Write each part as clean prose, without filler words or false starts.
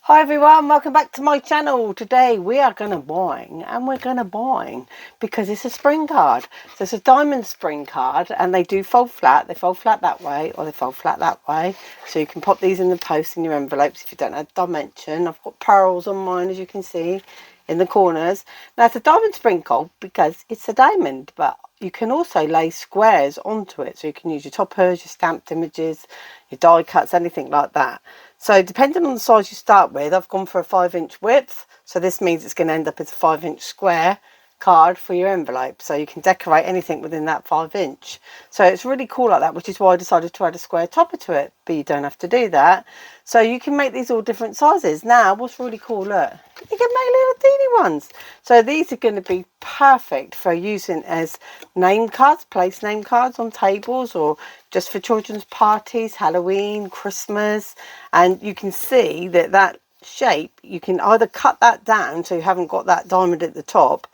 Hi everyone, welcome back to my channel. Today we are going to buying because it's a spring card. So it's a diamond spring card and they do fold flat. They fold flat that way or they fold flat that way. So you can pop these in the post in your envelopes if you don't have dimension. I've got pearls on mine, as you can see, in the corners. Now it's a diamond spring card because it's a diamond, but you can also lay squares onto it. So you can use your toppers, your stamped images, your die cuts, anything like that. So depending on the size you start with, I've gone for a 5-inch width. So this means it's going to end up as a 5-inch square card for your envelope. So you can decorate anything within that 5-inch. So it's really cool like that, which is why I decided to add a square topper to it. But you don't have to do that. So you can make these all different sizes. Now, what's really cool, look, you can make little teeny ones. So these are going to be perfect for using as name cards, place name cards on tables, or just for children's parties, Halloween, Christmas. And you can see that shape, you can either cut that down so you haven't got that diamond at the top,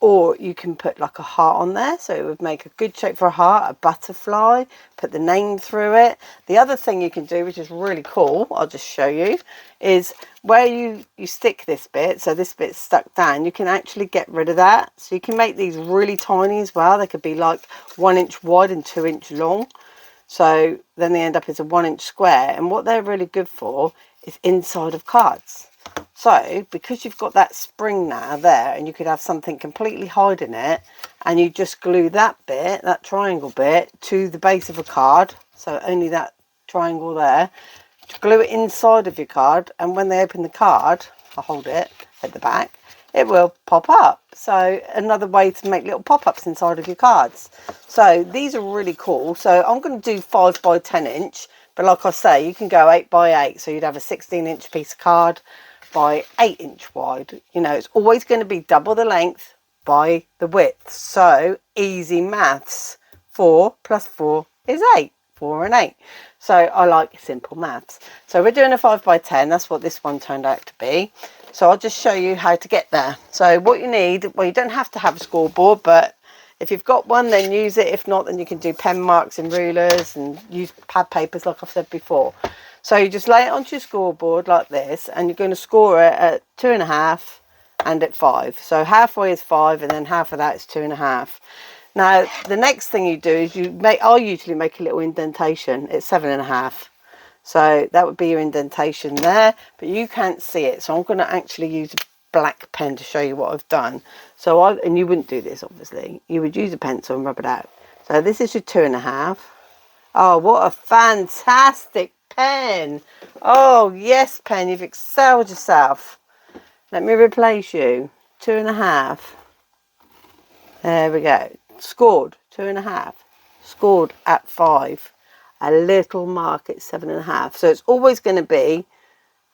or you can put like a heart on there, so it would make a good shape for a heart, a butterfly, put the name through it. The other thing you can do, which is really cool, I'll just show you, is where you stick this bit, so this bit's stuck down, you can actually get rid of that. So you can make these really tiny as well. They could be like 1 inch wide and 2 inch long. So then they end up as a 1-inch square. And what they're really good for is inside of cards. So because you've got that spring now there, and you could have something completely hiding it, and you just glue that bit, that triangle bit, to the base of a card. So only that triangle there. Glue it inside of your card, and when they open the card, I'll hold it at the back, it will pop up. So another way to make little pop-ups inside of your cards. So these are really cool. So I'm going to do 5 by 10 inch, but like I say, you can go 8 by 8. So you'd have a 16-inch piece of card by 8-inch wide. You know, it's always going to be double the length by the width. So easy maths. 4 plus 4 is 8. 4 and 8. So I like simple maths. So we're doing a 5 by 10. That's what this one turned out to be. So I'll just show you how to get there. So what you need, well, you don't have to have a scoreboard, but if you've got one, then use it. If not, then you can do pen marks and rulers and use pad papers like I've said before. So you just lay it onto your scoreboard like this, and you're going to score it at 2.5 and at 5. So halfway is 5, and then half of that is 2.5. Now, the next thing you do is I'll usually make a little indentation. It's 7.5. So that would be your indentation there, but you can't see it. So I'm going to actually use a black pen to show you what I've done. And you wouldn't do this, obviously. You would use a pencil and rub it out. So this is your 2.5. Oh, what a fantastic pen. Oh, yes, pen, you've excelled yourself. Let me replace you. 2.5. There we go. Scored 2.5. Scored at 5. A little mark at 7.5. So it's always going to be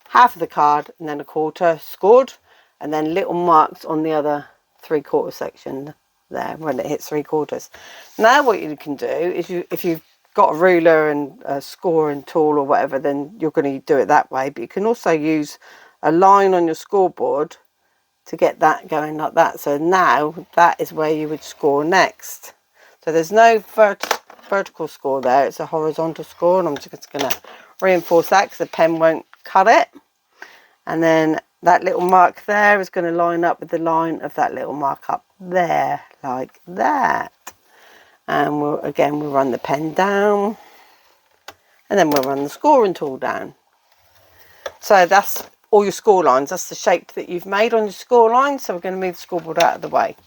half of the card and then a quarter scored, and then little marks on the other 3/4 section there when it hits 3/4. Now what you can do is if you've got a ruler and a scoring tool or whatever, then you're going to do it that way. But you can also use a line on your scoreboard to get that going like that. So now that is where you would score next. So there's no vertical score there, it's a horizontal score, and I'm just going to reinforce that because the pen won't cut it. And then that little mark there is going to line up with the line of that little mark up there, like that. And we'll run the pen down, and then we'll run the scoring tool down. So that's all your score lines. That's the shape that you've made on your score line. So we're going to move the scoreboard out of the way.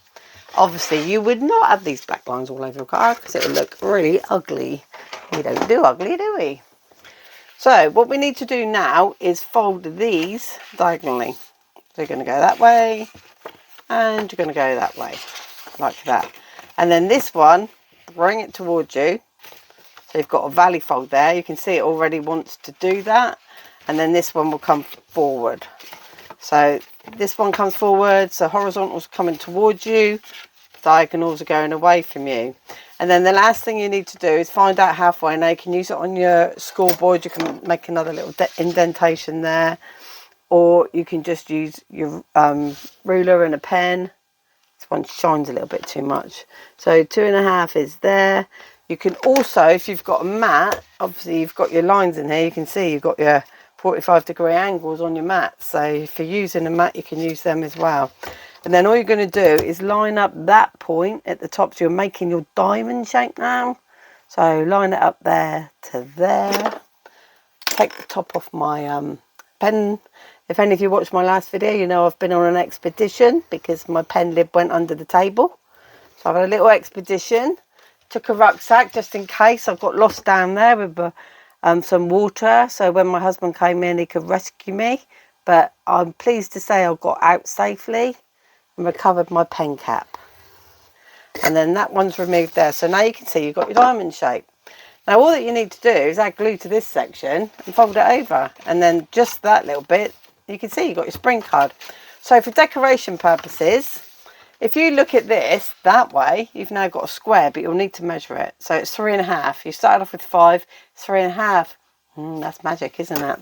Obviously, you would not have these black lines all over your card because it would look really ugly. We don't do ugly, do we? So what we need to do now is fold these diagonally. So you're going to go that way, and you're going to go that way, like that. And then this one, bring it towards you. So you've got a valley fold there. You can see it already wants to do that. And then this one will come forward. So this one comes forward, so horizontal's coming towards you, diagonals are going away from you. And then the last thing you need to do is find out halfway. Now you can use it on your scoreboard, you can make another little indentation there, or you can just use your ruler and a pen. This one shines a little bit too much. So 2.5 is there. You can also, if you've got a mat, obviously you've got your lines in here, you can see you've got your 45-degree angles on your mat. So if you're using a mat, you can use them as well. And then all you're going to do is line up that point at the top. So you're making your diamond shape now. So line it up there to there. Take the top off my pen. If any of you watched my last video, you know I've been on an expedition because my pen lid went under the table. So I've had a little expedition. Took a rucksack just in case. I've got lost down there with some water. So when my husband came in, he could rescue me. But I'm pleased to say I got out safely and recovered my pen cap. And then that one's removed there. So now you can see you've got your diamond shape. Now all that you need to do is add glue to this section and fold it over. And then just that little bit, you can see you've got your spring card. So for decoration purposes, if you look at this that way, you've now got a square, but you'll need to measure it. So it's 3.5. You started off with 5, it's 3.5. That's magic, isn't it?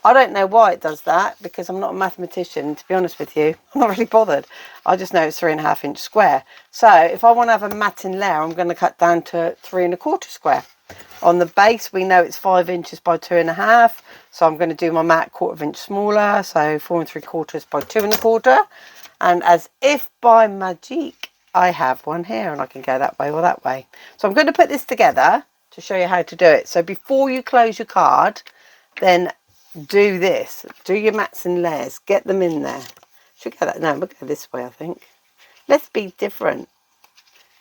I don't know why it does that, because I'm not a mathematician, to be honest with you. I'm not really bothered. I just know it's 3.5-inch square. So if I want to have a matting layer, I'm going to cut down to 3.25 square. On the base, we know it's 5 inches by 2.5. So I'm going to do my mat 1/4 inch smaller. So 4.75 by 2.25. And as if by magic, I have one here and I can go that way or that way. So I'm going to put this together to show you how to do it. So before you close your card, then do this. Do your mats and layers. Get them in there. Should go that? No, we'll go this way, I think. Let's be different.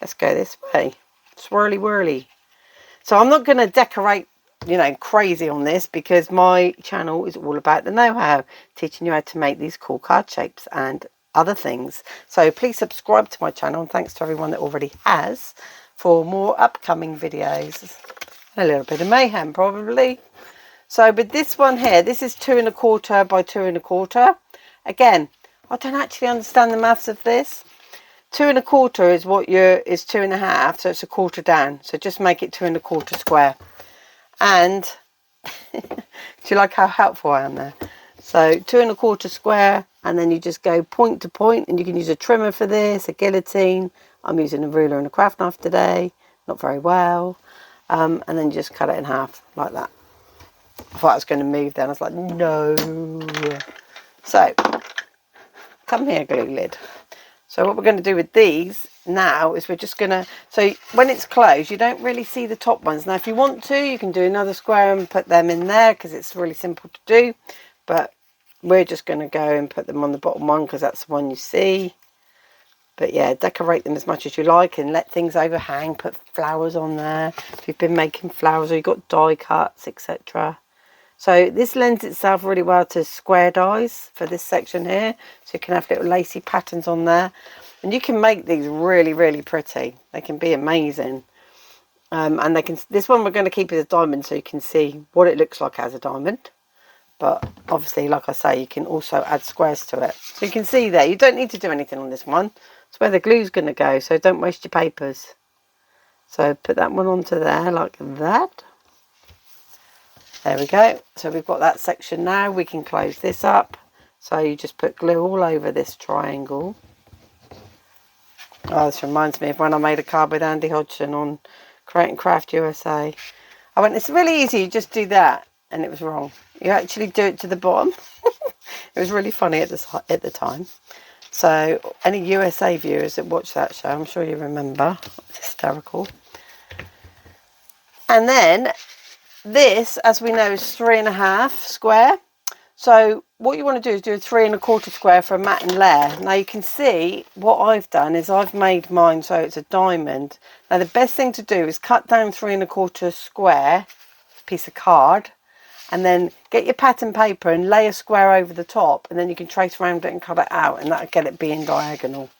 Let's go this way. Swirly whirly. So I'm not going to decorate, you know, crazy on this, because my channel is all about the know-how, teaching you how to make these cool card shapes and other things. So please subscribe to my channel, and thanks to everyone that already has, for more upcoming videos. A little bit of mayhem probably. So with this one here, this is 2.25 by 2.25. Again, I don't actually understand the maths of this. 2.25 is what is 2.5, so it's 1/4 down. So just make it 2.25 square. And do you like how helpful I am there? So 2.25 square, and then you just go point to point, and you can use a trimmer for this, a guillotine. I'm using a ruler and a craft knife today, not very well. And then you just cut it in half like that. I thought I was going to move then. I was like, no. So come here, glue lid. So what we're going to do with these now is we're just going to, so when it's closed, you don't really see the top ones. Now, if you want to, you can do another square and put them in there, because it's really simple to do. But we're just going to go and put them on the bottom one, because that's the one you see. But yeah, decorate them as much as you like and let things overhang. Put flowers on there if you've been making flowers or you've got die cuts, etc. So this lends itself really well to square dies for this section here. So you can have little lacy patterns on there. And you can make these really, really pretty. They can be amazing. And they can. This one we're going to keep as a diamond so you can see what it looks like as a diamond. But obviously, like I say, you can also add squares to it. So you can see there, you don't need to do anything on this one. It's where the glue's going to go, so don't waste your papers. So put that one onto there like that. There we go. So we've got that section now. We can close this up. So you just put glue all over this triangle. Oh, this reminds me of when I made a card with Andy Hodgson on Create and Craft USA. I went, it's really easy, you just do that. And it was wrong. You actually do it to the bottom. It was really funny at the time. So any USA viewers that watch that show, I'm sure you remember. It's hysterical. And then this, as we know, is 3.5 square. So what you want to do is do a 3.25 square for a mat and layer. Now you can see what I've done is I've made mine so it's a diamond. Now the best thing to do is cut down 3.25 square piece of card, and then get your pattern paper and lay a square over the top, and then you can trace around it and cut it out, and that'll get it being diagonal.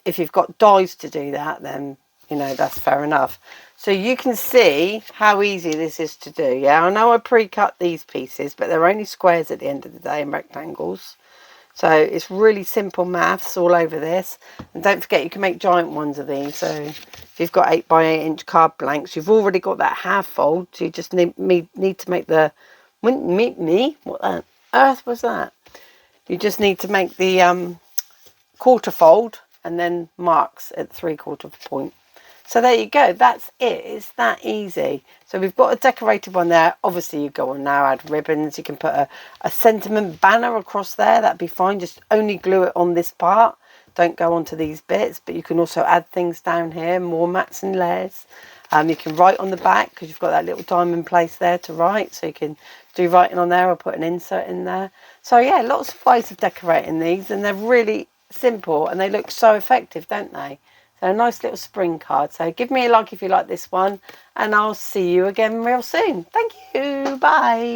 If you've got dies to do that, then you know that's fair enough. So you can see how easy this is to do. Yeah, I know I pre-cut these pieces, but they're only squares at the end of the day and rectangles. So it's really simple maths all over this. And don't forget, you can make giant ones of these. So if you've got 8 by 8 inch card blanks, you've already got that half fold. So you just need to make the, what on earth was that? You just need to make the quarter fold and then marks at 3/4 point. So there you go. That's it. It's that easy. So we've got a decorated one there. Obviously, you go on now, add ribbons. You can put a sentiment banner across there. That'd be fine. Just only glue it on this part. Don't go onto these bits. But you can also add things down here, more mats and layers. You can write on the back because you've got that little diamond place there to write. So you can do writing on there or put an insert in there. So yeah, lots of ways of decorating these, and they're really simple and they look so effective, don't they? So a nice little spring card. So give me a like if you like this one, and I'll see you again real soon. Thank you. Bye.